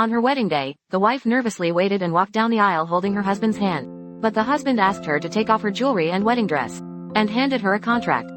On her wedding day, the wife nervously waited and walked down the aisle holding her husband's hand. But the husband asked her to take off her jewelry and wedding dress, and handed her a contract.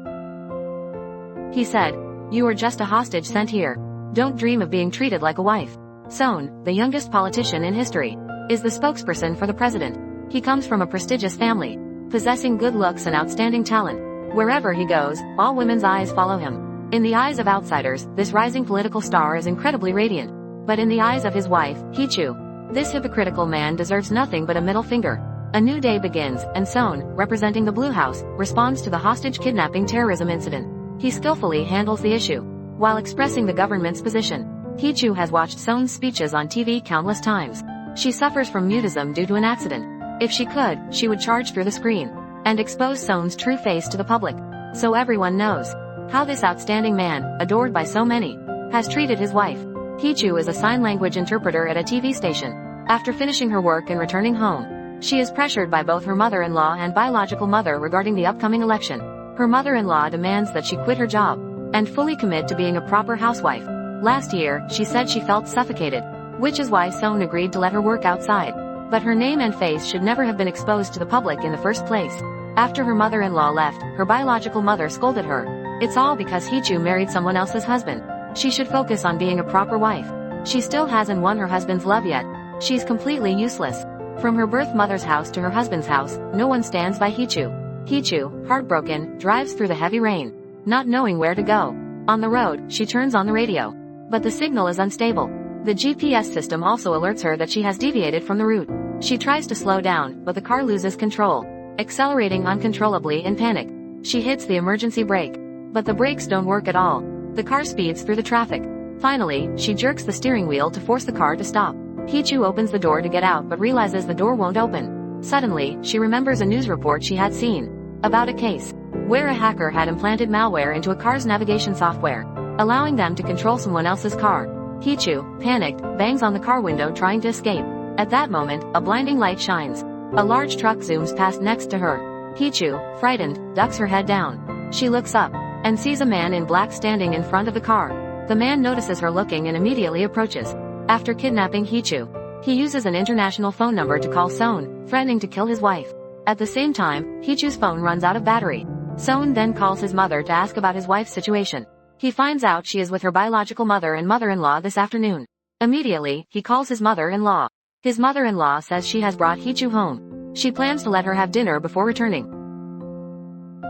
He said, "You are just a hostage sent here. Don't dream of being treated like a wife." Son, the youngest politician in history, is the spokesperson for the president. He comes from a prestigious family, possessing good looks and outstanding talent. Wherever he goes, all women's eyes follow him. In the eyes of outsiders, this rising political star is incredibly radiant. But in the eyes of his wife, Hichu, this hypocritical man deserves nothing but a middle finger. A new day begins, and Son, representing the Blue House, responds to the hostage kidnapping terrorism incident. He skillfully handles the issue, while expressing the government's position. Hichu has watched Son's speeches on TV countless times. She suffers from mutism due to an accident. If she could, she would charge through the screen and expose Son's true face to the public, so everyone knows how this outstanding man, adored by so many, has treated his wife. Hichu is a sign language interpreter at a TV station. After finishing her work and returning home, she is pressured by both her mother-in-law and biological mother regarding the upcoming election. Her mother-in-law demands that she quit her job and fully commit to being a proper housewife. Last year, she said she felt suffocated, which is why Son agreed to let her work outside. But her name and face should never have been exposed to the public in the first place. After her mother-in-law left, her biological mother scolded her. It's all because Hichu married someone else's husband. She should focus on being a proper wife. She still hasn't won her husband's love yet. She's completely useless. From her birth mother's house to her husband's house, no one stands by Hichu. Hichu, heartbroken, drives through the heavy rain, not knowing where to go. On the road, she turns on the radio, but the signal is unstable. The GPS system also alerts her that she has deviated from the route. She tries to slow down, but the car loses control, accelerating uncontrollably in panic. She hits the emergency brake, but the brakes don't work at all. The car speeds through the traffic. Finally, she jerks the steering wheel to force the car to stop. Hichu opens the door to get out but realizes the door won't open. Suddenly, she remembers a news report she had seen about a case where a hacker had implanted malware into a car's navigation software, allowing them to control someone else's car. Hichu, panicked, bangs on the car window trying to escape. At that moment, a blinding light shines. A large truck zooms past next to her. Hichu, frightened, ducks her head down. She looks up and sees a man in black standing in front of the car. The man notices her looking and immediately approaches. After kidnapping Hichu, he uses an international phone number to call Son, threatening to kill his wife. At the same time, Hichu's phone runs out of battery. Son then calls his mother to ask about his wife's situation. He finds out she is with her biological mother and mother-in-law this afternoon. Immediately, he calls his mother-in-law. His mother-in-law says she has brought Hichu home. She plans to let her have dinner before returning.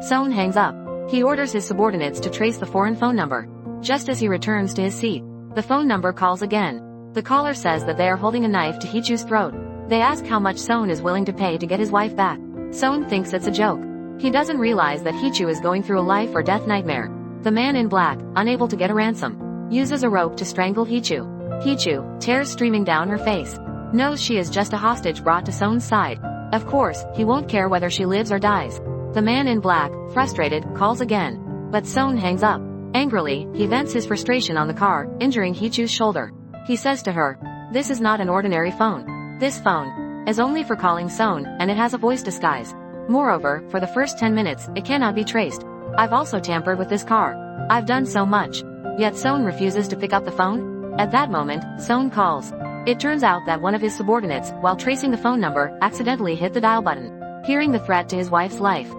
Son hangs up. He orders his subordinates to trace the foreign phone number. Just as he returns to his seat, the phone number calls again. The caller says that they are holding a knife to Hichu's throat. They ask how much Son is willing to pay to get his wife back. Son thinks it's a joke. He doesn't realize that Hichu is going through a life or death nightmare. The man in black, unable to get a ransom, uses a rope to strangle Hichu. Hichu, tears streaming down her face, knows she is just a hostage brought to Son's side. Of course, he won't care whether she lives or dies. The man in black, frustrated, calls again. But Son hangs up. Angrily, he vents his frustration on the car, injuring Hichu's shoulder. He says to her, "This is not an ordinary phone. This phone is only for calling Son, and it has a voice disguise. Moreover, for the first 10 minutes, it cannot be traced. I've also tampered with this car. I've done so much." Yet Son refuses to pick up the phone. At that moment, Son calls. It turns out that one of his subordinates, while tracing the phone number, accidentally hit the dial button, hearing the threat to his wife's life.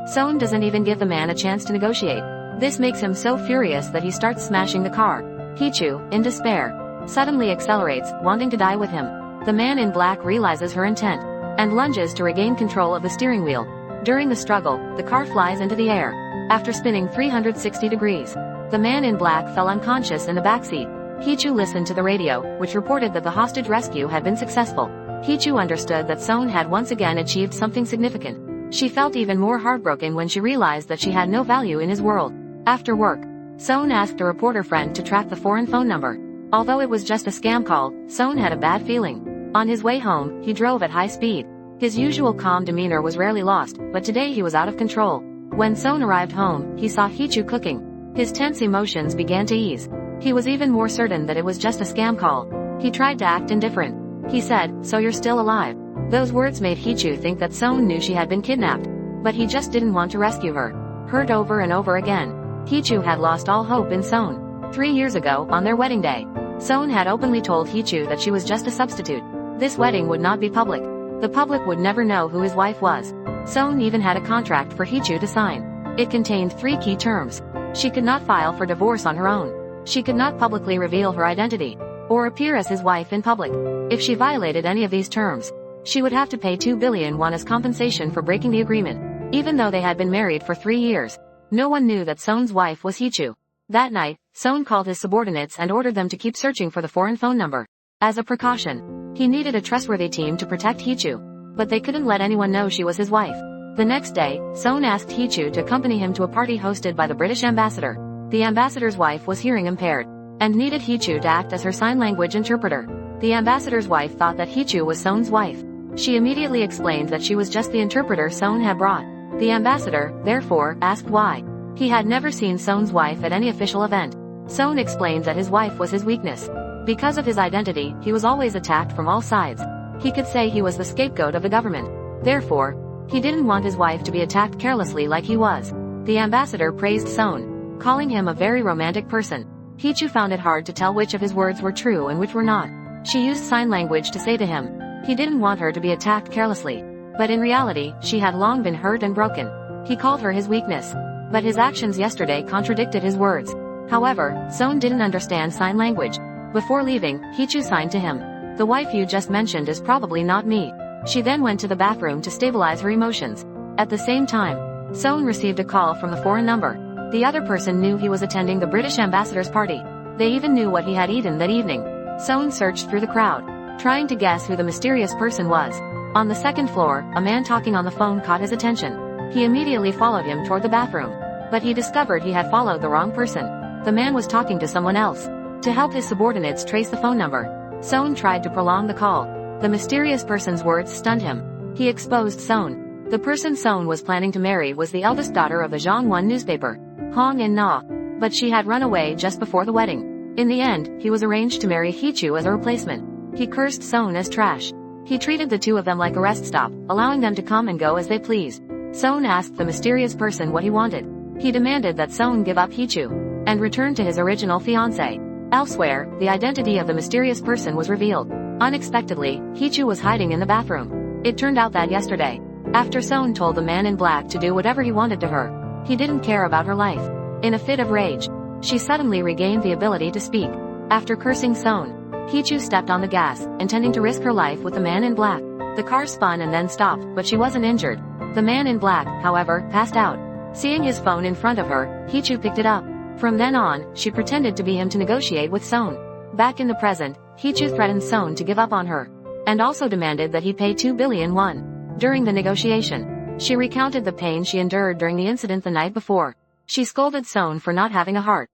Son doesn't even give the man a chance to negotiate. This makes him so furious that he starts smashing the car. Hichu, in despair, suddenly accelerates, wanting to die with him. The man in black realizes her intent and lunges to regain control of the steering wheel. During the struggle, the car flies into the air. After spinning 360 degrees, the man in black fell unconscious in the backseat. Hichu listened to the radio, which reported that the hostage rescue had been successful. Hichu understood that Son had once again achieved something significant. She felt even more heartbroken when she realized that she had no value in his world. After work, Son asked a reporter friend to track the foreign phone number. Although it was just a scam call, Son had a bad feeling. On his way home, he drove at high speed. His usual calm demeanor was rarely lost, but today he was out of control. When Son arrived home, he saw Hichu cooking. His tense emotions began to ease. He was even more certain that it was just a scam call. He tried to act indifferent. He said, "So you're still alive?" Those words made Hichu think that Son knew she had been kidnapped. But he just didn't want to rescue her. Hurt over and over again, Hichu had lost all hope in Son. 3 years ago, on their wedding day, Sohn had openly told Hichu that she was just a substitute. This wedding would not be public. The public would never know who his wife was. Sohn even had a contract for Hichu to sign. It contained 3 key terms. She could not file for divorce on her own. She could not publicly reveal her identity, or appear as his wife in public. If she violated any of these terms, she would have to pay 2 billion won as compensation for breaking the agreement. Even though they had been married for 3 years, no one knew that Sohn's wife was Hichu. That night, Sohn called his subordinates and ordered them to keep searching for the foreign phone number. As a precaution, he needed a trustworthy team to protect Hichu, but they couldn't let anyone know she was his wife. The next day, Sohn asked Hichu to accompany him to a party hosted by the British ambassador. The ambassador's wife was hearing impaired, and needed Hichu to act as her sign language interpreter. The ambassador's wife thought that Hichu was Sohn's wife. She immediately explained that she was just the interpreter Sohn had brought. The ambassador, therefore, asked why. He had never seen Sohn's wife at any official event. Sohn explained that his wife was his weakness. Because of his identity, he was always attacked from all sides. He could say he was the scapegoat of the government. Therefore, he didn't want his wife to be attacked carelessly like he was. The ambassador praised Sohn, calling him a very romantic person. Hichu found it hard to tell which of his words were true and which were not. She used sign language to say to him, he didn't want her to be attacked carelessly. But in reality, she had long been hurt and broken. He called her his weakness. But his actions yesterday contradicted his words. However, Sohn didn't understand sign language. Before leaving, Hichu signed to him, the wife you just mentioned is probably not me. She then went to the bathroom to stabilize her emotions. At the same time, Sohn received a call from the foreign number. The other person knew he was attending the British ambassador's party. They even knew what he had eaten that evening. Sohn searched through the crowd, trying to guess who the mysterious person was. On the second floor, a man talking on the phone caught his attention. He immediately followed him toward the bathroom. But he discovered he had followed the wrong person. The man was talking to someone else. To help his subordinates trace the phone number, Sohn tried to prolong the call. The mysterious person's words stunned him. He exposed Sohn. The person Sohn was planning to marry was the eldest daughter of the Zhongwan newspaper, Hong In Na. But she had run away just before the wedding. In the end, he was arranged to marry Hichu as a replacement. He cursed Sohn as trash. He treated the two of them like a rest stop, allowing them to come and go as they pleased. Sohn asked the mysterious person what he wanted. He demanded that Sohn give up Hichu and return to his original fiancée. Elsewhere, the identity of the mysterious person was revealed. Unexpectedly, Hichu was hiding in the bathroom. It turned out that yesterday, after Sohn told the man in black to do whatever he wanted to her, he didn't care about her life. In a fit of rage, she suddenly regained the ability to speak. After cursing Sohn, Hichu stepped on the gas, intending to risk her life with the man in black. The car spun and then stopped, but she wasn't injured. The man in black, however, passed out. Seeing his phone in front of her, Hichu picked it up. From then on, she pretended to be him to negotiate with Sohn. Back in the present, Hichu threatened Sohn to give up on her, and also demanded that he pay 2 billion won. During the negotiation, she recounted the pain she endured during the incident the night before. She scolded Sohn for not having a heart,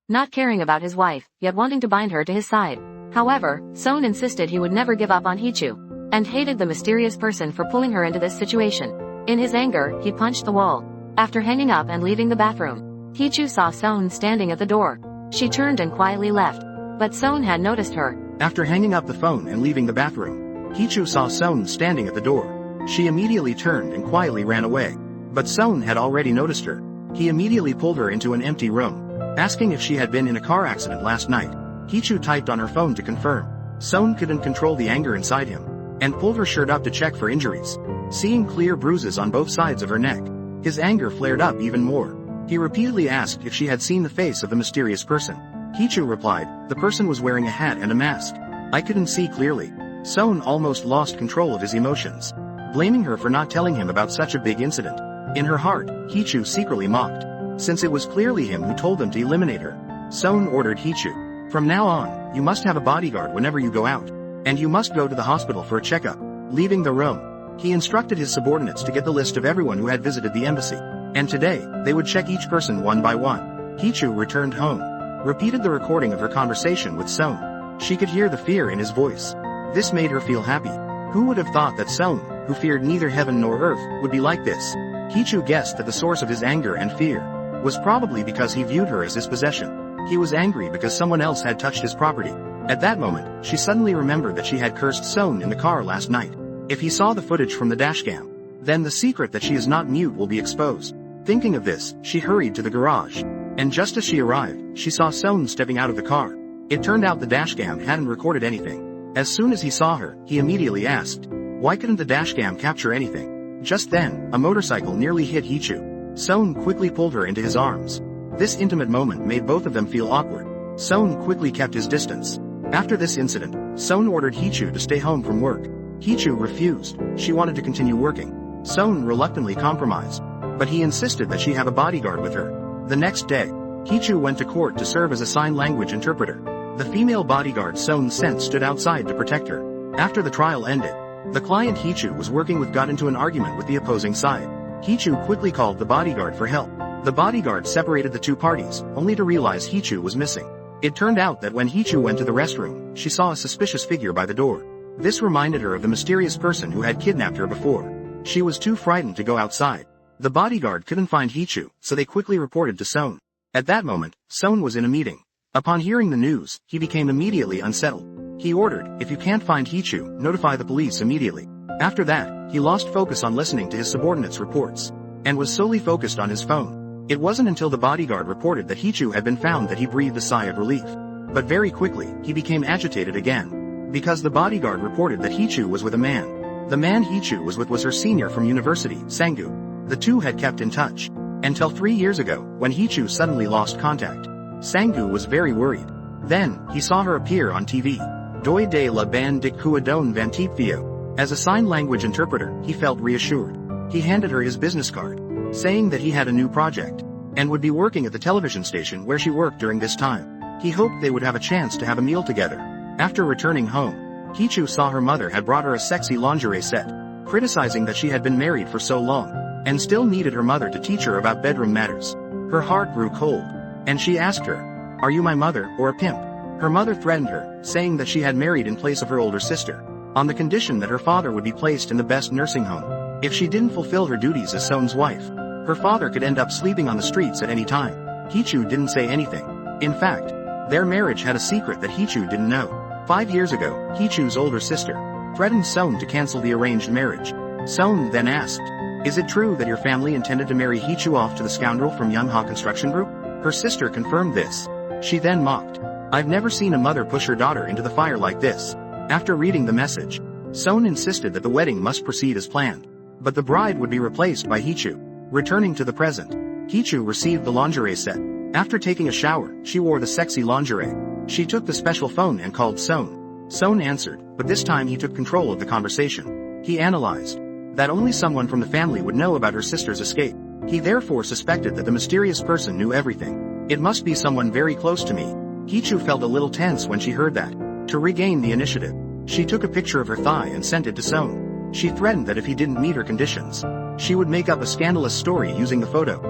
not caring about his wife, yet wanting to bind her to his side. However, Sohn insisted he would never give up on Hichu, and hated the mysterious person for pulling her into this situation. In his anger, he punched the wall. After hanging up and leaving the bathroom, Hichu saw Sohn standing at the door. She turned and quietly left, but Sohn had noticed her. After hanging up the phone and leaving the bathroom, Hichu saw Sohn standing at the door. She immediately turned and quietly ran away. But Sohn had already noticed her. He immediately pulled her into an empty room, asking if she had been in a car accident last night. Hichu typed on her phone to confirm. Sohn couldn't control the anger inside him, and pulled her shirt up to check for injuries. Seeing clear bruises on both sides of her neck, his anger flared up even more. He repeatedly asked if she had seen the face of the mysterious person. Hichu replied, the person was wearing a hat and a mask. I couldn't see clearly. Sohn almost lost control of his emotions, blaming her for not telling him about such a big incident. In her heart, Hichu secretly mocked, since it was clearly him who told them to eliminate her. Sohn ordered Hichu, from now on, you must have a bodyguard whenever you go out, and you must go to the hospital for a checkup. Leaving the room, he instructed his subordinates to get the list of everyone who had visited the embassy, and today, they would check each person one by one. Hichu returned home, repeated the recording of her conversation with Sohn. She could hear the fear in his voice. This made her feel happy. Who would have thought that Sohn, who feared neither heaven nor earth, would be like this? Hichu guessed that the source of his anger and fear was probably because he viewed her as his possession. He was angry because someone else had touched his property. At that moment, she suddenly remembered that she had cursed Sohn in the car last night. If he saw the footage from the dashcam, then the secret that she is not mute will be exposed. Thinking of this, she hurried to the garage. And just as she arrived, she saw Sohn stepping out of the car. It turned out the dashcam hadn't recorded anything. As soon as he saw her, he immediately asked, why couldn't the dashcam capture anything? Just then, a motorcycle nearly hit Hichu. Son quickly pulled her into his arms. This intimate moment made both of them feel awkward. Son quickly kept his distance. After this incident, Son ordered Hichu to stay home from work. Hichu refused. She wanted to continue working. Son reluctantly compromised, but he insisted that she have a bodyguard with her. The next day, Hichu went to court to serve as a sign language interpreter. The female bodyguard Son sent stood outside to protect her. After the trial ended, the client Hichu was working with got into an argument with the opposing side. Hichu quickly called the bodyguard for help. The bodyguard separated the two parties, only to realize Hichu was missing. It turned out that when Hichu went to the restroom, she saw a suspicious figure by the door. This reminded her of the mysterious person who had kidnapped her before. She was too frightened to go outside. The bodyguard couldn't find Hichu, so they quickly reported to Son. At that moment, Son was in a meeting. Upon hearing the news, he became immediately unsettled. He ordered, if you can't find Hichu, notify the police immediately. After that, he lost focus on listening to his subordinates' reports, and was solely focused on his phone. It wasn't until the bodyguard reported that Hichu had been found that he breathed a sigh of relief. But very quickly, he became agitated again. Because the bodyguard reported that Hichu was with a man. The man Hichu was with was her senior from university, Sangu. The two had kept in touch. Until 3 years ago, when Hichu suddenly lost contact. Sangu was very worried. Then, he saw her appear on TV. Doi de la ban dik kuadon van Theo. As a sign language interpreter, he felt reassured. He handed her his business card, saying that he had a new project, and would be working at the television station where she worked during this time. He hoped they would have a chance to have a meal together. After returning home, Hichu saw her mother had brought her a sexy lingerie set, criticizing that she had been married for so long, and still needed her mother to teach her about bedroom matters. Her heart grew cold, and she asked her, "Are you my mother, or a pimp?" Her mother threatened her, saying that she had married in place of her older sister, on the condition that her father would be placed in the best nursing home. If she didn't fulfill her duties as Son's wife, her father could end up sleeping on the streets at any time. Hichu didn't say anything. In fact, their marriage had a secret that Hichu didn't know. 5 years ago, Hichu's older sister threatened Son to cancel the arranged marriage. Son then asked, "Is it true that your family intended to marry Hichu off to the scoundrel from Yongha Construction Group?" Her sister confirmed this. She then mocked, "I've never seen a mother push her daughter into the fire like this." After reading the message, Son insisted that the wedding must proceed as planned, but the bride would be replaced by Hichu. Returning to the present, Hichu received the lingerie set. After taking a shower, she wore the sexy lingerie. She took the special phone and called Son. Son answered, but this time he took control of the conversation. He analyzed that only someone from the family would know about her sister's escape. He therefore suspected that the mysterious person knew everything. It must be someone very close to me. Hichu felt a little tense when she heard that. To regain the initiative, she took a picture of her thigh and sent it to Son. She threatened that if he didn't meet her conditions, she would make up a scandalous story using the photo.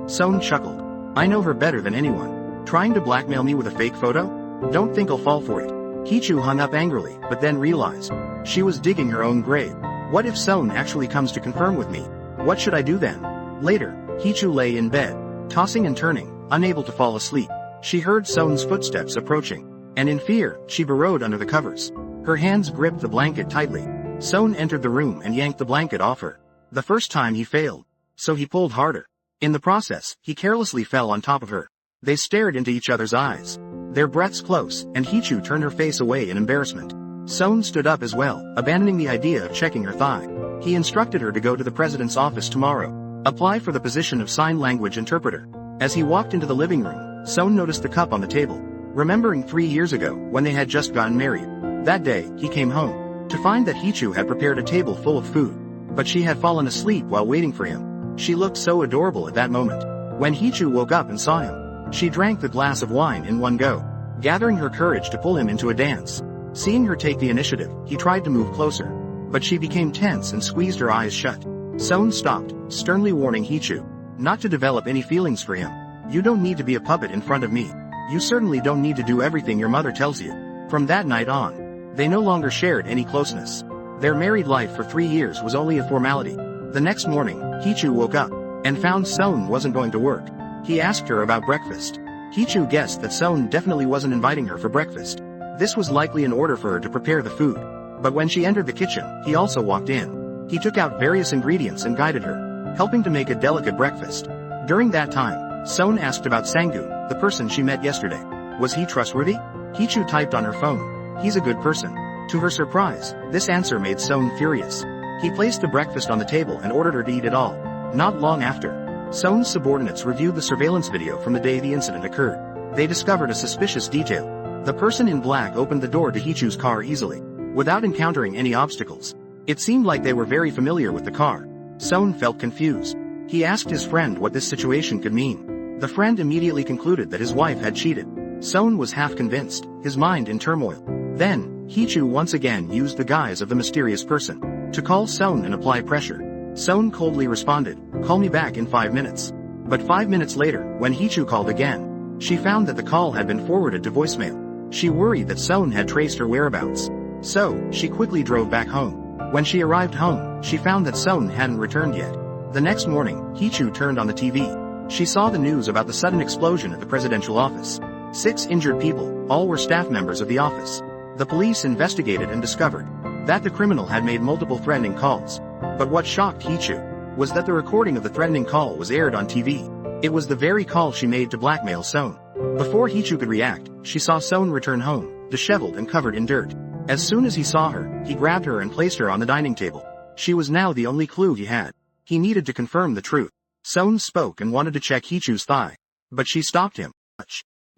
Son chuckled. "I know her better than anyone. Trying to blackmail me with a fake photo? Don't think I'll fall for it." Hichu hung up angrily, but then realized she was digging her own grave. What if Son actually comes to confirm with me? What should I do then? Later, Hichu lay in bed, tossing and turning, unable to fall asleep. She heard Son's footsteps approaching, and in fear, she burrowed under the covers. Her hands gripped the blanket tightly. Son entered the room and yanked the blanket off her. The first time he failed, so he pulled harder. In the process, he carelessly fell on top of her. They stared into each other's eyes, their breaths close, and Hichu turned her face away in embarrassment. Son stood up as well, abandoning the idea of checking her thigh. He instructed her to go to the president's office tomorrow, apply for the position of sign language interpreter. As he walked into the living room, Son noticed the cup on the table, remembering 3 years ago when they had just gotten married. That day, he came home to find that Hichu had prepared a table full of food, but she had fallen asleep while waiting for him. She looked so adorable at that moment. When Hichu woke up and saw him, she drank the glass of wine in one go, gathering her courage to pull him into a dance. Seeing her take the initiative, he tried to move closer, but she became tense and squeezed her eyes shut. Son stopped, sternly warning Hichu not to develop any feelings for him. "You don't need to be a puppet in front of me. You certainly don't need to do everything your mother tells you." From that night on, they no longer shared any closeness. Their married life for 3 years was only a formality. The next morning, Hichu woke up and found Son wasn't going to work. He asked her about breakfast. Hichu guessed that Son definitely wasn't inviting her for breakfast. This was likely an order for her to prepare the food. But when she entered the kitchen, he also walked in. He took out various ingredients and guided her, helping to make a delicate breakfast. During that time, Son asked about Sangu, the person she met yesterday. Was he trustworthy? Hichu typed on her phone. He's a good person. To her surprise, this answer made Seon furious. He placed the breakfast on the table and ordered her to eat it all. Not long after, Seon's subordinates reviewed the surveillance video from the day the incident occurred. They discovered a suspicious detail. The person in black opened the door to Hichu's car easily, without encountering any obstacles. It seemed like they were very familiar with the car. Seon felt confused. He asked his friend what this situation could mean. The friend immediately concluded that his wife had cheated. Seon was half convinced, his mind in turmoil. Then, Hichu once again used the guise of the mysterious person to call Seon and apply pressure. Seon coldly responded, "Call me back in 5 minutes." But 5 minutes later, when Hichu called again, she found that the call had been forwarded to voicemail. She worried that Seon had traced her whereabouts. So, she quickly drove back home. When she arrived home, she found that Seon hadn't returned yet. The next morning, Hichu turned on the TV. She saw the news about the sudden explosion at the presidential office. 6 injured people, all were staff members of the office. The police investigated and discovered that the criminal had made multiple threatening calls. But what shocked Hichu was that the recording of the threatening call was aired on TV. It was the very call she made to blackmail Seon. Before Hichu could react, she saw Seon return home, disheveled and covered in dirt. As soon as he saw her, he grabbed her and placed her on the dining table. She was now the only clue he had. He needed to confirm the truth. Seon spoke and wanted to check Hichu's thigh. But she stopped him.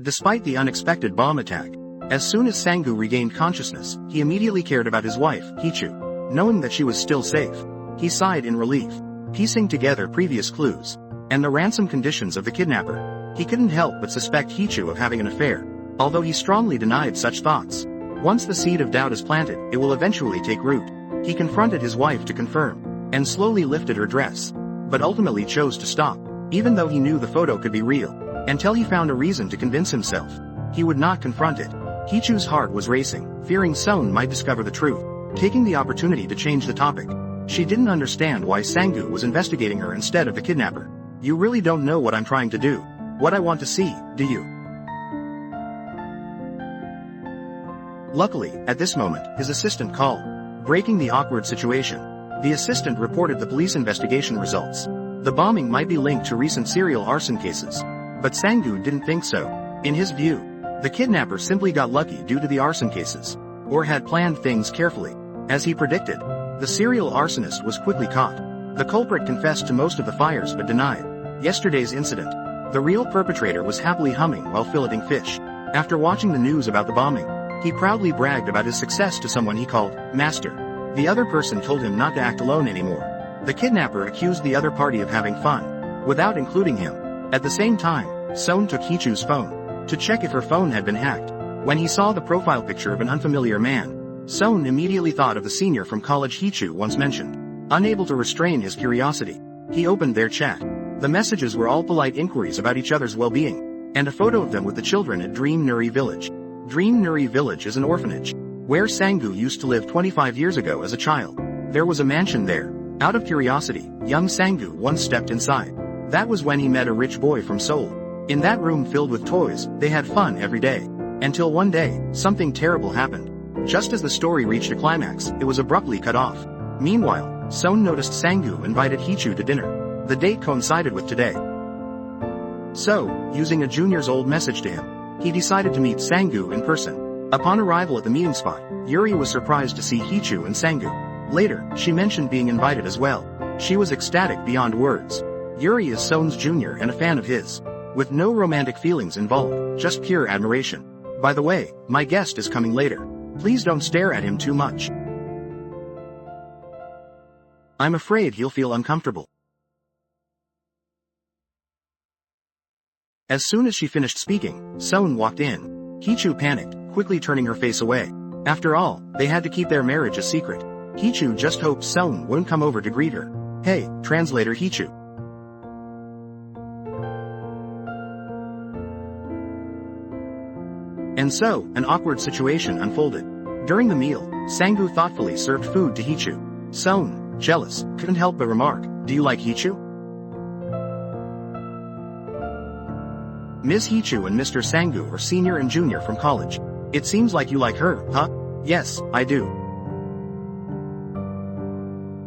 Despite the unexpected bomb attack, as soon as Sang-gu regained consciousness, he immediately cared about his wife, Hichu. Knowing that she was still safe, he sighed in relief. Piecing together previous clues and the ransom conditions of the kidnapper, he couldn't help but suspect Hichu of having an affair, although he strongly denied such thoughts. Once the seed of doubt is planted, it will eventually take root. He confronted his wife to confirm, and slowly lifted her dress, but ultimately chose to stop, even though he knew the photo could be real, until he found a reason to convince himself he would not confront it. Hichu's heart was racing, fearing Seon might discover the truth, taking the opportunity to change the topic. She didn't understand why Sang-gu was investigating her instead of the kidnapper. "You really don't know what I'm trying to do. What I want to see, do you?" Luckily, at this moment, his assistant called, breaking the awkward situation. The assistant reported the police investigation results. The bombing might be linked to recent serial arson cases. But Sang-gu didn't think so. In his view, the kidnapper simply got lucky due to the arson cases, or had planned things carefully. As he predicted, the serial arsonist was quickly caught. The culprit confessed to most of the fires but denied yesterday's incident. The real perpetrator was happily humming while filleting fish. After watching the news about the bombing, he proudly bragged about his success to someone he called Master. The other person told him not to act alone anymore. The kidnapper accused the other party of having fun, without including him. At the same time, Seon took Hichu's phone to check if her phone had been hacked. When he saw the profile picture of an unfamiliar man, Seon immediately thought of the senior from college Hichu once mentioned. Unable to restrain his curiosity, he opened their chat. The messages were all polite inquiries about each other's well-being, and a photo of them with the children at Dream Nuri Village. Dream Nuri Village is an orphanage, where Sang-gu used to live 25 years ago as a child. There was a mansion there. Out of curiosity, young Sang-gu once stepped inside. That was when he met a rich boy from Seoul. In that room filled with toys, they had fun every day. Until one day, something terrible happened. Just as the story reached a climax, it was abruptly cut off. Meanwhile, Seon noticed Sang-gu invited Hichu to dinner. The date coincided with today. So, using a junior's old message to him, he decided to meet Sang-gu in person. Upon arrival at the meeting spot, Yuri was surprised to see Hichu and Sang-gu. Later, she mentioned being invited as well. She was ecstatic beyond words. Yuri is Seon's junior and a fan of his. With no romantic feelings involved, just pure admiration. By the way, my guest is coming later. Please don't stare at him too much. I'm afraid he'll feel uncomfortable. As soon as she finished speaking, Seon walked in. Hichu panicked, quickly turning her face away. After all, they had to keep their marriage a secret. Hichu just hoped Seon wouldn't come over to greet her. "Hey, translator Hichu." And so, an awkward situation unfolded. During the meal, Sang-gu thoughtfully served food to Hichu. Seon, jealous, couldn't help but remark, "Do you like Hichu?" Ms. Hichu and Mr. Sang-gu are senior and junior from college. It seems like you like her, huh? Yes, I do.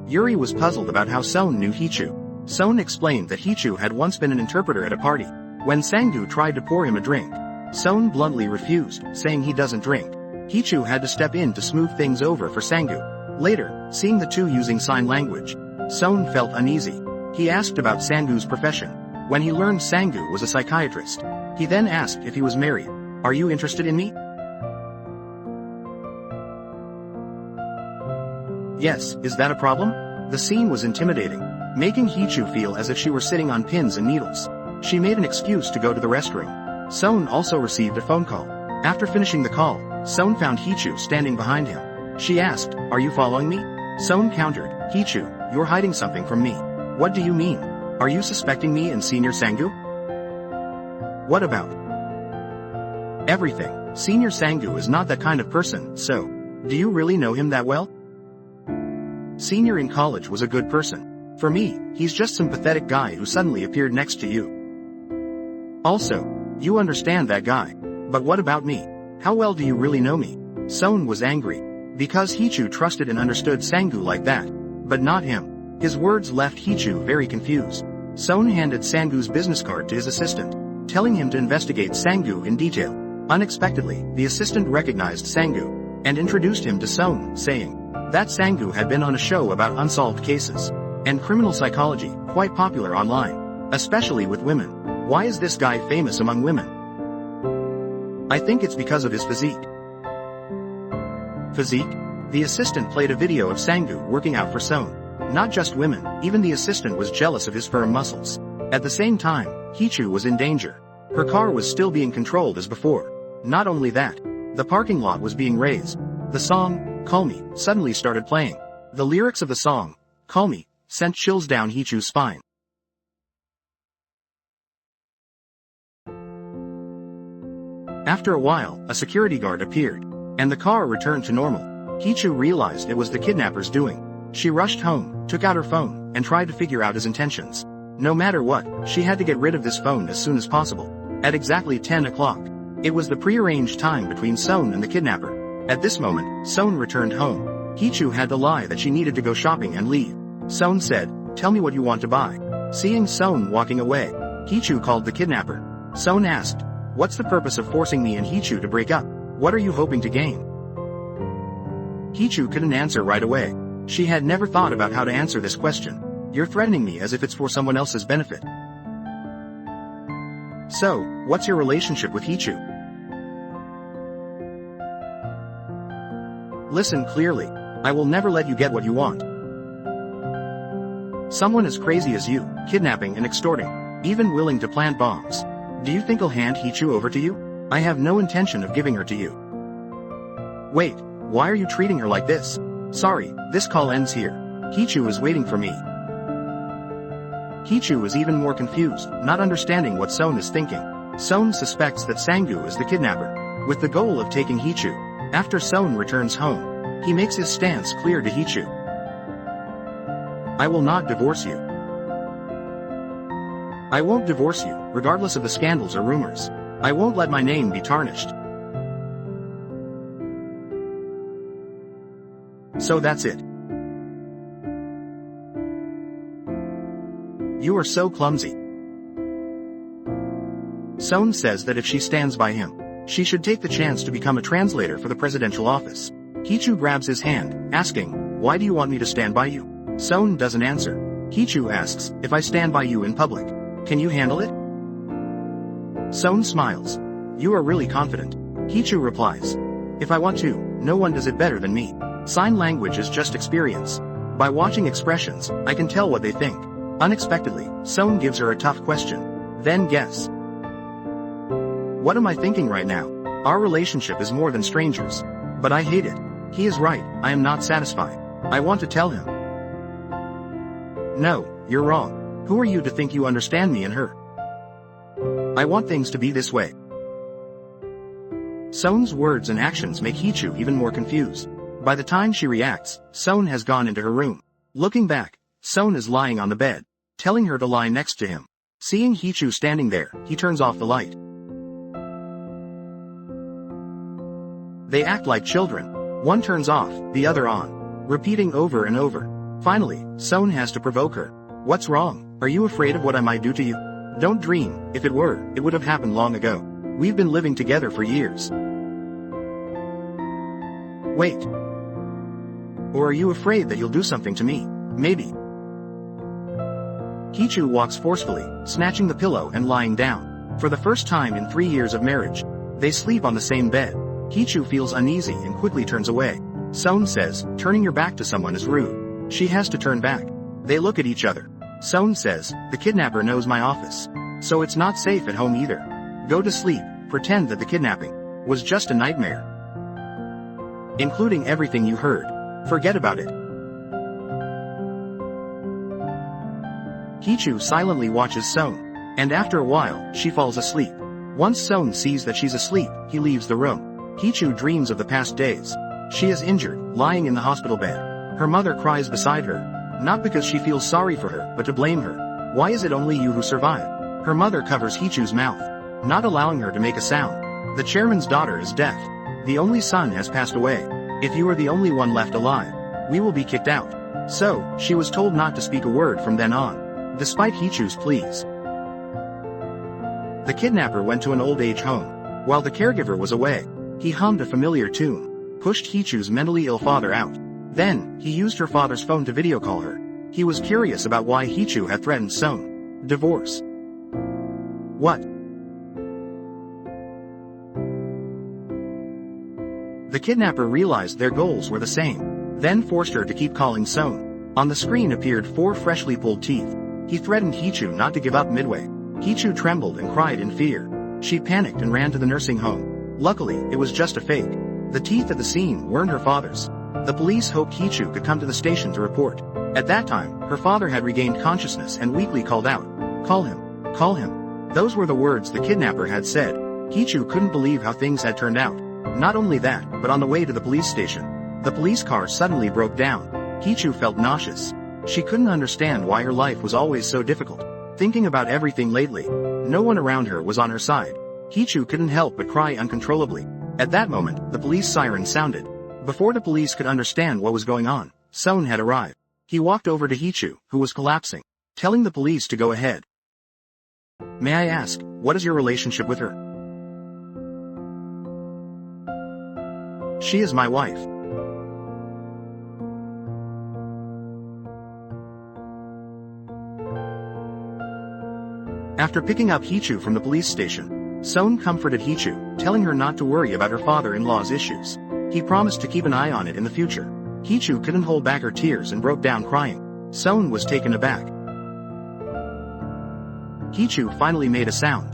Yuri was puzzled about how Seon knew Hichu. Seon explained that Hichu had once been an interpreter at a party. When Sang-gu tried to pour him a drink, Son bluntly refused, saying he doesn't drink. Hichu had to step in to smooth things over for Sangu. Later, seeing the two using sign language, Son felt uneasy. He asked about Sangu's profession. When he learned Sangu was a psychiatrist, he then asked if he was married. "Are you interested in me?" "Yes, is that a problem?" The scene was intimidating, making Hichu feel as if she were sitting on pins and needles. She made an excuse to go to the restroom. Son also received a phone call. After finishing the call, Son found Hichu standing behind him. She asked, "Are you following me?" Son countered, "Hichu, you're hiding something from me." "What do you mean? Are you suspecting me and Senior Sangu?" "What about?" "Everything. Senior Sangu is not that kind of person, so. Do you really know him that well?" "Senior in college was a good person. For me, he's just some pathetic guy who suddenly appeared next to you. Also, you understand that guy. But what about me? How well do you really know me?" Son was angry. Because Hichu trusted and understood Sangu like that. But not him. His words left Hichu very confused. Son handed Sangu's business card to his assistant, telling him to investigate Sangu in detail. Unexpectedly, the assistant recognized Sangu, and introduced him to Son, saying that Sangu had been on a show about unsolved cases and criminal psychology, quite popular online, especially with women. "Why is this guy famous among women?" "I think it's because of his physique." Physique? The assistant played a video of Sangu working out for Son. Not just women, even the assistant was jealous of his firm muscles. At the same time, Hichu was in danger. Her car was still being controlled as before. Not only that, the parking lot was being raised. The song, "Call Me," suddenly started playing. The lyrics of the song, "Call Me," sent chills down Hichu's spine. After a while, a security guard appeared, and the car returned to normal. Hichu realized it was the kidnapper's doing. She rushed home, took out her phone, and tried to figure out his intentions. No matter what, she had to get rid of this phone as soon as possible. At exactly 10 o'clock, it was the prearranged time between Son and the kidnapper. At this moment, Son returned home. Hichu had to lie that she needed to go shopping and leave. Son said, "Tell me what you want to buy." Seeing Son walking away, Hichu called the kidnapper. Son asked, "What's the purpose of forcing me and Hichu to break up? What are you hoping to gain?" Hichu couldn't answer right away. She had never thought about how to answer this question. "You're threatening me as if it's for someone else's benefit." "So, what's your relationship with Hichu?" "Listen clearly. I will never let you get what you want. Someone as crazy as you, kidnapping and extorting, even willing to plant bombs. Do you think I'll hand Hichu over to you? I have no intention of giving her to you." "Wait, why are you treating her like this?" "Sorry, this call ends here. Hichu is waiting for me." Hichu is even more confused, not understanding what Son is thinking. Son suspects that Sangu is the kidnapper, with the goal of taking Hichu. After Son returns home, he makes his stance clear to Hichu. "I will not divorce you. I won't divorce you, regardless of the scandals or rumors. I won't let my name be tarnished." So that's it. "You are so clumsy." Son says that if she stands by him, she should take the chance to become a translator for the presidential office. Hichu grabs his hand, asking, "Why do you want me to stand by you?" Son doesn't answer. Hichu asks, "If I stand by you in public, can you handle it?" Son smiles. "You are really confident." Hichu replies, "If I want to, no one does it better than me. Sign language is just experience. By watching expressions, I can tell what they think." Unexpectedly, Son gives her a tough question. "Then guess." "What am I thinking right now? Our relationship is more than strangers. But I hate it. He is right, I am not satisfied. I want to tell him." "No, you're wrong. Who are you to think you understand me and her? I want things to be this way." Son's words and actions make Hichu even more confused. By the time she reacts, Son has gone into her room. Looking back, Son is lying on the bed, telling her to lie next to him. Seeing Hichu standing there, he turns off the light. They act like children. One turns off, the other on, repeating over and over. Finally, Son has to provoke her. "What's wrong? Are you afraid of what I might do to you?" "Don't dream. If it were, it would have happened long ago." We've been living together for years. Wait. Or are you afraid that you'll do something to me? Maybe. Kichu walks forcefully, snatching the pillow and lying down. For the first time in 3 years of marriage, they sleep on the same bed. Kichu feels uneasy and quickly turns away. Son says, turning your back to someone is rude. She has to turn back. They look at each other. Son says, the kidnapper knows my office. So it's not safe at home either. Go to sleep, pretend that the kidnapping was just a nightmare. Including everything you heard. Forget about it. Kichu silently watches Son, and after a while, she falls asleep. Once Son sees that she's asleep, he leaves the room. Kichu dreams of the past days. She is injured, lying in the hospital bed. Her mother cries beside her, not because she feels sorry for her, but to blame her. Why is it only you who survive? Her mother covers Kichu's mouth, not allowing her to make a sound. The chairman's daughter is deaf. The only son has passed away. If you are the only one left alive, we will be kicked out. So, she was told not to speak a word from then on, despite Kichu's pleas. The kidnapper went to an old age home. While the caregiver was away, he hummed a familiar tune, pushed Kichu's mentally ill father out. Then, he used her father's phone to video call her. He was curious about why Kichu had threatened Son. Divorce. What? The kidnapper realized their goals were the same, then forced her to keep calling Son. On the screen appeared 4 freshly pulled teeth. He threatened Kichu not to give up midway. Kichu trembled and cried in fear. She panicked and ran to the nursing home. Luckily, it was just a fake. The teeth at the scene weren't her father's. The police hoped Kichu could come to the station to report. At that time, her father had regained consciousness and weakly called out, "Call him. Call him." Those were the words the kidnapper had said. Kichu couldn't believe how things had turned out. Not only that, but on the way to the police station, the police car suddenly broke down. Kichu felt nauseous. She couldn't understand why her life was always so difficult. Thinking about everything lately, no one around her was on her side. Kichu couldn't help but cry uncontrollably. At that moment, the police siren sounded. Before the police could understand what was going on, Son had arrived. He walked over to Kichu, who was collapsing, telling the police to go ahead. "May I ask, what is your relationship with her?" "She is my wife." After picking up Kichu from the police station, Son comforted Kichu, telling her not to worry about her father-in-law's issues. He promised to keep an eye on it in the future. Kichu couldn't hold back her tears and broke down crying. Son was taken aback. Kichu finally made a sound.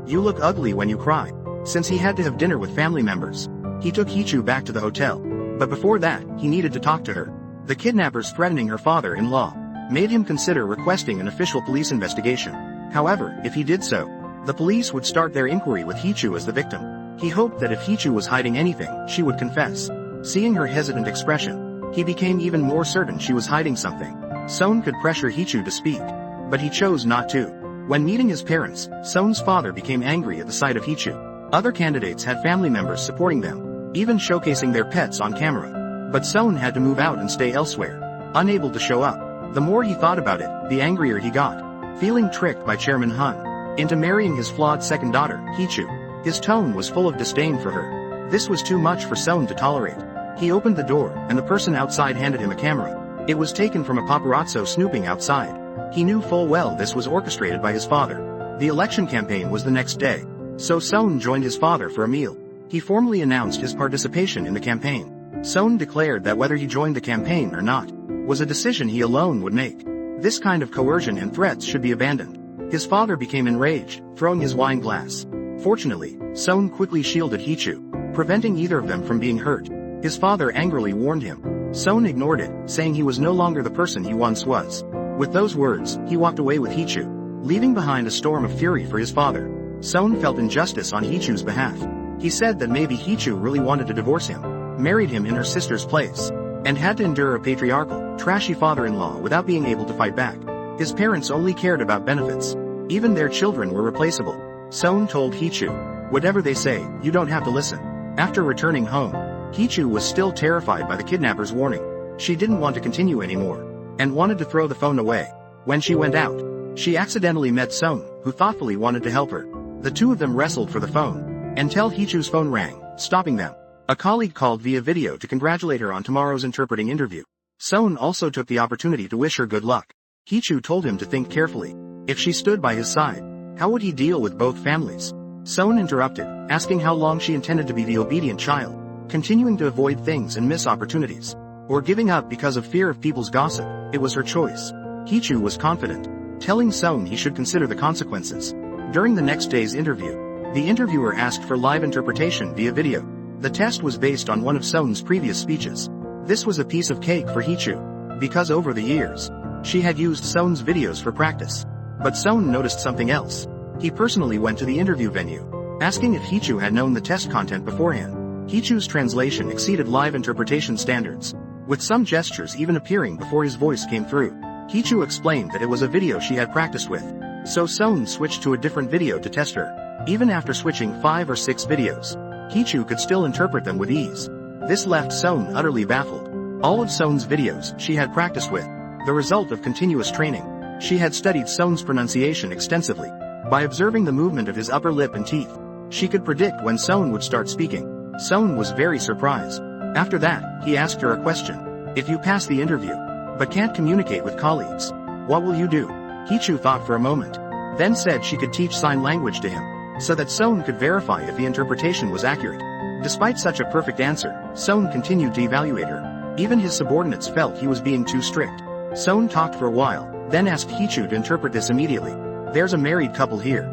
"You look ugly when you cry." Since he had to have dinner with family members, he took Kichu back to the hotel. But before that, he needed to talk to her. The kidnappers threatening her father-in-law made him consider requesting an official police investigation. However, if he did so, the police would start their inquiry with Kichu as the victim. He hoped that if Kichu was hiding anything, she would confess. Seeing her hesitant expression, he became even more certain she was hiding something. Son could pressure Kichu to speak, but he chose not to. When meeting his parents, Son's father became angry at the sight of Kichu. Other candidates had family members supporting them, even showcasing their pets on camera. But Son had to move out and stay elsewhere, unable to show up. The more he thought about it, the angrier he got. Feeling tricked by Chairman Hun into marrying his flawed second daughter, Kichu, his tone was full of disdain for her. This was too much for Son to tolerate. He opened the door, and the person outside handed him a camera. It was taken from a paparazzo snooping outside. He knew full well this was orchestrated by his father. The election campaign was the next day, so Son joined his father for a meal. He formally announced his participation in the campaign. Son declared that whether he joined the campaign or not was a decision he alone would make. This kind of coercion and threats should be abandoned. His father became enraged, throwing his wine glass. Fortunately, Son quickly shielded Kichu, preventing either of them from being hurt. His father angrily warned him. Son ignored it, saying he was no longer the person he once was. With those words, he walked away with Kichu, leaving behind a storm of fury for his father. Son felt injustice on Kichu's behalf. He said that maybe Kichu really wanted to divorce him, married him in her sister's place, and had to endure a patriarchal, trashy father-in-law without being able to fight back. His parents only cared about benefits. Even their children were replaceable. Son told Kichu, "Whatever they say, you don't have to listen." After returning home, Kichu was still terrified by the kidnapper's warning. She didn't want to continue anymore, and wanted to throw the phone away. When she went out, She accidentally met Seon, who thoughtfully wanted to help her. The two of them wrestled for the phone, until Hichu's phone rang, stopping them. A colleague called via video to congratulate her on tomorrow's interpreting interview. Seon also took the opportunity to wish her good luck. Hichu told him to think carefully. If she stood by his side, how would he deal with both families? Seon interrupted, asking how long she intended to be the obedient child, continuing to avoid things and miss opportunities, or giving up because of fear of people's gossip. It was her choice. Hichu was confident, telling Seon he should consider the consequences. During the next day's interview, the interviewer asked for live interpretation via video. The test was based on one of Seon's previous speeches. This was a piece of cake for Hichu, because over the years, she had used Seon's videos for practice. But Seon noticed something else. He personally went to the interview venue, asking if Hichu had known the test content beforehand. Hichu's translation exceeded live interpretation standards, with some gestures even appearing before his voice came through. Hichu explained that it was a video she had practiced with, so Seon switched to a different video to test her. Even after switching 5 or 6 videos, Hichu could still interpret them with ease. This left Seon utterly baffled. All of Seon's videos she had practiced with, the result of continuous training. She had studied Seon's pronunciation extensively. By observing the movement of his upper lip and teeth, she could predict when Seon would start speaking. Seon was very surprised. After that, he asked her a question. If you pass the interview, but can't communicate with colleagues, what will you do? Hichu thought for a moment, then said she could teach sign language to him, so that Seon could verify if the interpretation was accurate. Despite such a perfect answer, Seon continued to evaluate her. Even his subordinates felt he was being too strict. Seon talked for a while, then asked Hichu to interpret this immediately. There's a married couple here.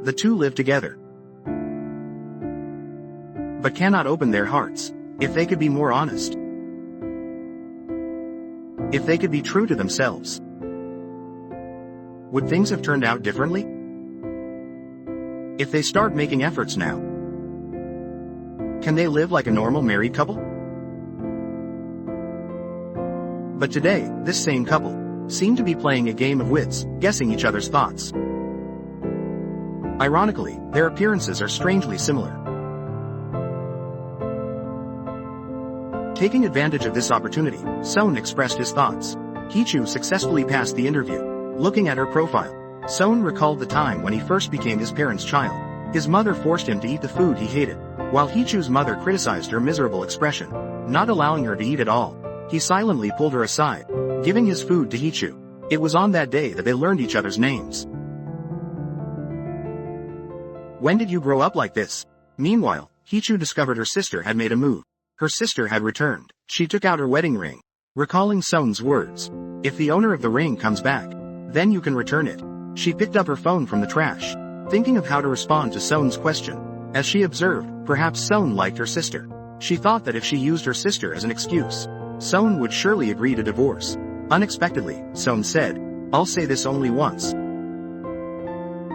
The two live together, but cannot open their hearts. If they could be more honest, if they could be true to themselves, would things have turned out differently? If they start making efforts now, can they live like a normal married couple? But today, this same couple seemed to be playing a game of wits, guessing each other's thoughts. Ironically, their appearances are strangely similar. Taking advantage of this opportunity, Seon expressed his thoughts. Hichu successfully passed the interview. Looking at her profile, Seon recalled the time when he first became his parents' child. His mother forced him to eat the food he hated, while Hichu's mother criticized her miserable expression, not allowing her to eat at all. He silently pulled her aside, giving his food to Hichu. It was on that day that they learned each other's names. When did you grow up like this? Meanwhile, Hichu discovered her sister had made a move. Her sister had returned. She took out her wedding ring, recalling Seon's words. If the owner of the ring comes back, then you can return it. She picked up her phone from the trash, thinking of how to respond to Seon's question. As she observed, perhaps Seon liked her sister. She thought that if she used her sister as an excuse, Seon would surely agree to divorce. Unexpectedly, Seon said, I'll say this only once.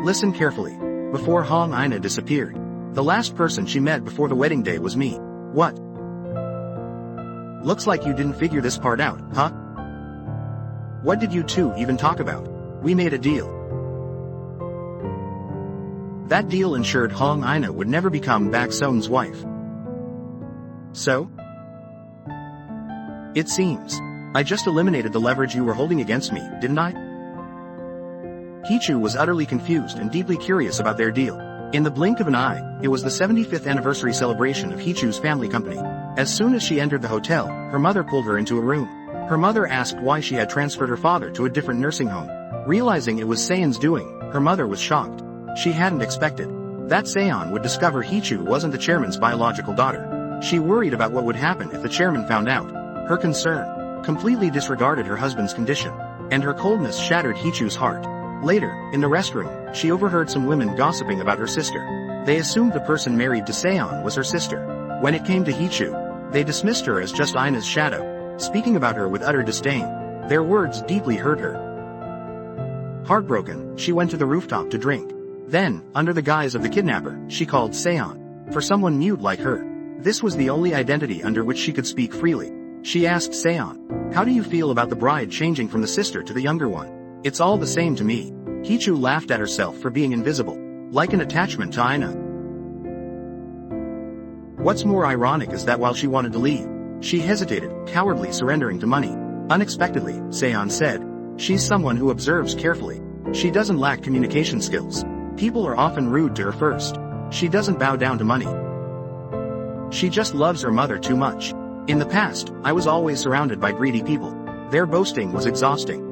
Listen carefully. Before Hong Ina disappeared, the last person she met before the wedding day was me. What? Looks like you didn't figure this part out, huh? What did you two even talk about? We made a deal. That deal ensured Hong Ina would never become back Seon's wife. So? It seems I just eliminated the leverage you were holding against me, didn't I? Hichu was utterly confused and deeply curious about their deal. In the blink of an eye, it was the 75th anniversary celebration of Hichu's family company. As soon as she entered the hotel, her mother pulled her into a room. Her mother asked why she had transferred her father to a different nursing home. Realizing it was Seon's doing, her mother was shocked. She hadn't expected that Seon would discover Hichu wasn't the chairman's biological daughter. She worried about what would happen if the chairman found out. Her concern completely disregarded her husband's condition, and her coldness shattered Hichu's heart. Later, in the restroom, she overheard some women gossiping about her sister. They assumed the person married to Seon was her sister. When it came to Hichu, they dismissed her as just Ina's shadow, speaking about her with utter disdain. Their words deeply hurt her. Heartbroken, she went to the rooftop to drink. Then, under the guise of the kidnapper, she called Seon for someone mute like her. This was the only identity under which she could speak freely. She asked Seon, how do you feel about the bride changing from the sister to the younger one? It's all the same to me. Hichu laughed at herself for being invisible, like an attachment to Ina. What's more ironic is that while she wanted to leave, she hesitated, cowardly surrendering to money. Unexpectedly, Seon said, She's someone who observes carefully. She doesn't lack communication skills. People are often rude to her first. She doesn't bow down to money. She just loves her mother too much. In the past, I was always surrounded by greedy people. Their boasting was exhausting.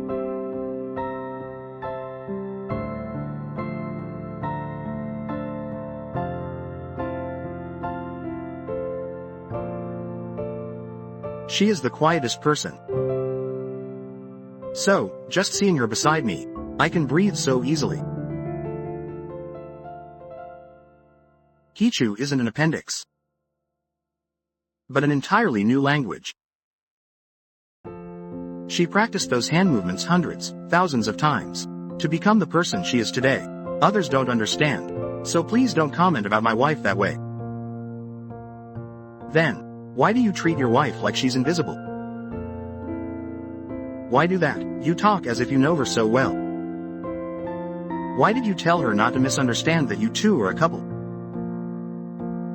She is the quietest person. So, just seeing her beside me, I can breathe so easily. Kichu isn't an appendix, but an entirely new language. She practiced those hand movements hundreds, thousands of times, to become the person she is today. Others don't understand, so please don't comment about my wife that way. Then, why do you treat your wife like she's invisible? Why do that? You talk as if you know her so well. Why did you tell her not to misunderstand that you two are a couple?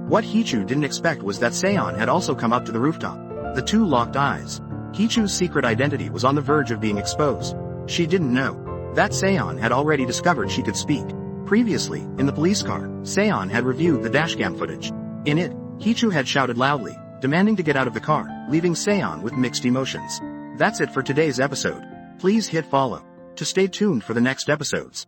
What Kichu didn't expect was that Seon had also come up to the rooftop. The two locked eyes. Kichu's secret identity was on the verge of being exposed. She didn't know that Seon had already discovered she could speak. Previously, in the police car, Seon had reviewed the dashcam footage. In it, Kichu had shouted loudly, demanding to get out of the car, leaving Seon with mixed emotions. That's it for today's episode. Please hit follow to stay tuned for the next episodes.